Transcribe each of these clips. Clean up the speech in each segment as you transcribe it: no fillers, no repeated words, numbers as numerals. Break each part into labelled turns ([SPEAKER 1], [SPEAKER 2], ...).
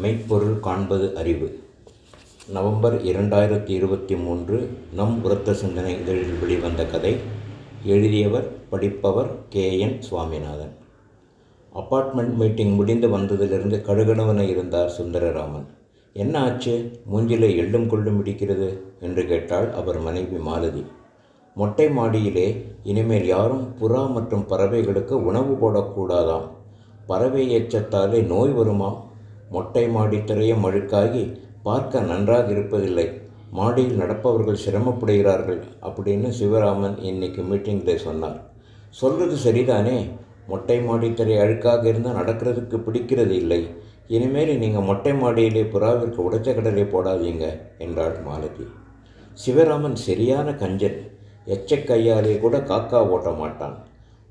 [SPEAKER 1] மெய்ப்பொருள் காண்பது அறிவு. நவம்பர் 2023 நம் உரத்த சிந்தனை இதழில் வெளிவந்த கதை. எழுதியவர் படிப்பவர் KN சுவாமிநாதன். அப்பார்ட்மெண்ட் மீட்டிங் முடிந்து வந்ததிலிருந்து கடுகடுவென இருந்தார் சுந்தரராமன். என்ன ஆச்சு, மூஞ்சிலே எள்ளும் கொள்ளும் இடிக்கிறது என்று கேட்டாள் அவர் மனைவி மாலதி. மொட்டை மாடியிலே இனிமேல் யாரும் புறா மற்றும் பறவைகளுக்கு உணவு போடக்கூடாதாம். பறவை எச்சத்தாலே நோய் வருமாம். மொட்டை மாடி திரையும் அழுக்காகி பார்க்க நன்றாக இருப்பதில்லை. மாடியில் நடப்பவர்கள் சிரமப்படுகிறார்கள் அப்படின்னு சிவராமன் இன்னைக்கு மீட்டிங்கில் சொன்னார். சொல்கிறது சரிதானே, மொட்டை மாடி திரை அழுக்காக இருந்தால் நடக்கிறதுக்கு பிடிக்கிறது இல்லை. இனிமேல் நீங்கள் மொட்டை மாடியிலே புறாவிற்கு உடைச்ச கடலை போடாதீங்க என்றாள் மாலதி. சிவராமன் சரியான கஞ்சன். எச்ச கையாலே கூட காக்கா ஓட்ட மாட்டான்.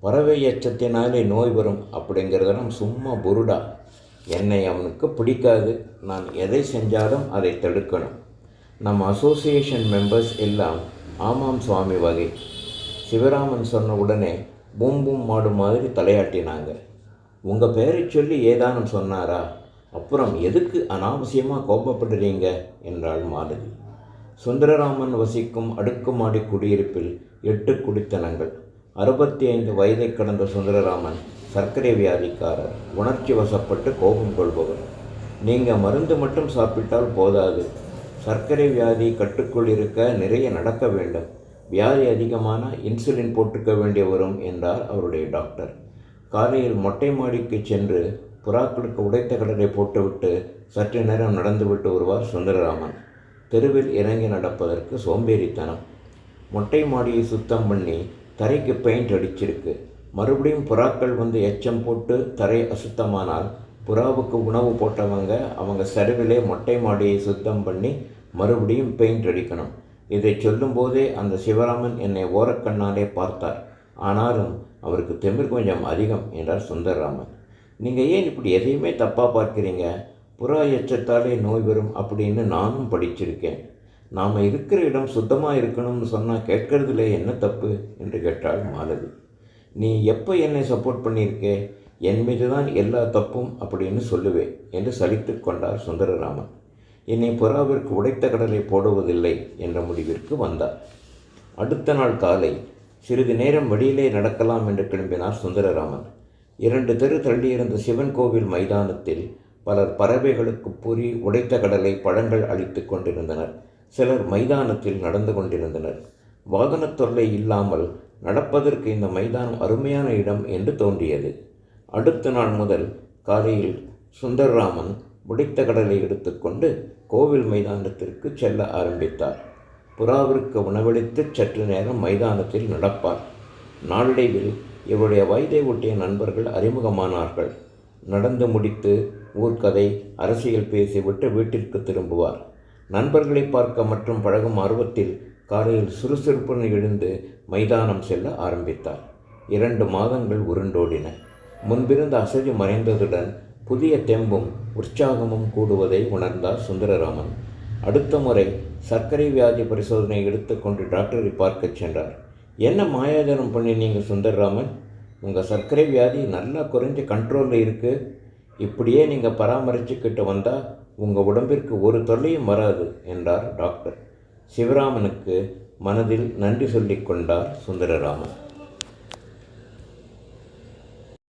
[SPEAKER 1] பறவை எச்சத்தினாலே நோய் வரும் அப்படிங்கிறதெல்லாம் சும்மா புருடா. என்னை அவனுக்கு பிடிக்காது. நான் எதை செஞ்சாலும் அதை தடுக்கணும். நம்ம அசோசியேஷன் மெம்பர்ஸ் எல்லாம் ஆமாம் சுவாமி வகை. சிவராமன் சொன்ன உடனே பூம்பூம் மாடு மாதிரி தலையாட்டினாங்க. உங்கள் பேரை சொல்லி ஏதானும் சொன்னாரா? அப்புறம் எதுக்கு அனாவசியமாக கோபப்படுறீங்க என்றாள் மாலதி. சுந்தரராமன் வசிக்கும் அடுக்குமாடி குடியிருப்பில் 8 குடித்தனங்கள். 65 வயதை கடந்த சுந்தரராமன் சர்க்கரை வியாதிக்காரர், உணர்ச்சி வசப்பட்டு கோபம் கொள்பவர். நீங்கள் மருந்து மட்டும் சாப்பிட்டால் போதாது. சர்க்கரை வியாதி கட்டுக்குள் இருக்க நிறைய நடக்க வேண்டும். வியாதி அதிகமான இன்சுலின் போட்டுக்க வேண்டிய வரும் என்றார் அவருடைய டாக்டர். காலையில் மொட்டை மாடிக்கு சென்று புறாக்களுக்கு உடைத்த கடலை போட்டுவிட்டு சற்று நேரம் நடந்துவிட்டு வருவார் சுந்தரராமன். தெருவில் இறங்கி நடப்பதற்கு சோம்பேறித்தனம். மொட்டை மாடியை சுத்தம் பண்ணி தரைக்கு பெயிண்ட் அடிச்சிருக்கு. மறுபடியும் புறாக்கள் வந்து எச்சம் போட்டு தரை அசுத்தமானால் புறாவுக்கு உணவு போட்டவங்க அவங்க செலவிலே மொட்டை மாடியை சுத்தம் பண்ணி மறுபடியும் பெயிண்ட் அடிக்கணும். இதை சொல்லும்போதே அந்த சிவராமன் என்னை ஓரக்கண்ணாலே பார்த்தார். ஆனாலும் அவருக்கு திமிர் கொஞ்சம் அதிகம் என்றார் சுந்தரராமன். நீங்கள் ஏன் இப்படி எதையுமே தப்பாக பார்க்குறீங்க? புறா எச்சத்தாலே நோய் வரும் அப்படின்னு நானும் படிச்சிருக்கேன். நாம் இருக்கிற இடம் சுத்தமாக இருக்கணும்னு சொன்னால் கேட்கறதுல என்ன தப்பு என்று கேட்டாள் மாலதி. நீ எப்போ என்னை சப்போர்ட் பண்ணியிருக்கே? என் மீது தான் எல்லா தப்பும் அப்படின்னு சொல்லுவேன் என்று சலித்து கொண்டார் சுந்தரராமன். என்னை புறாவிற்கு உடைத்த கடலை போடுவதில்லை என்ற முடிவிற்கு வந்தார். அடுத்த நாள் காலை சிறிது நேரம் வெளியிலே நடக்கலாம் என்று கிளம்பினார் சுந்தரராமன். 2 தெரு தள்ளியிருந்த சிவன் கோவில் மைதானத்தில் பலர் பறவைகளுக்கு பொறி, உடைத்த கடலை, பழங்கள் அளித்து கொண்டிருந்தனர். சிலர் மைதானத்தில் நடந்து கொண்டிருந்தனர். வாகன தொல்லை இல்லாமல் நடப்பதற்கு இந்த மைதானம் அருமையான இடம் என்று தோன்றியது. அடுத்த நாள் முதல் காலையில் சுந்தரராமன் உடைத்த கடலை எடுத்துக்கொண்டு கோவில் மைதானத்திற்கு செல்ல ஆரம்பித்தார். புறாவிற்கு உணவளித்து சற்று நேரம் மைதானத்தில் நடப்பார். நாளடைவில் இவருடைய வயதை ஒட்டிய நண்பர்கள் அறிமுகமானார்கள். நடந்து முடித்து ஊர்க்கதை, அரசியல் பேசிவிட்டு வீட்டிற்கு திரும்புவார். நண்பர்களை பார்க்க மற்றும் பழகும் ஆர்வத்தில் காலையில் சுறுசுறுப்புடன் எழுந்து மைதானம் செல்ல ஆரம்பித்தார். 2 மாதங்கள் உருண்டோடின. முன்பிருந்த அசதி மறைந்ததுடன் புதிய தெம்பும் உற்சாகமும் கூடுவதை உணர்ந்தார் சுந்தரராமன். அடுத்த முறை சர்க்கரை வியாதி பரிசோதனை எடுத்துக்கொண்டு டாக்டரை பார்க்க சென்றார். என்ன மாயாஜனம் பண்ணினீங்க சுந்தரராமன்? உங்கள் சர்க்கரை வியாதி நல்லா குறைஞ்ச கண்ட்ரோலில் இருக்குது. இப்படியே நீங்கள் பராமரிச்சுக்கிட்டு வந்தால் உங்கள் உடம்பிற்கு ஒரு தொல்லையும் வராது என்றார் டாக்டர். சிவராமனுக்கு மனதில் நன்றி சொல்லிக் கொண்டார் சுந்தரராமன்.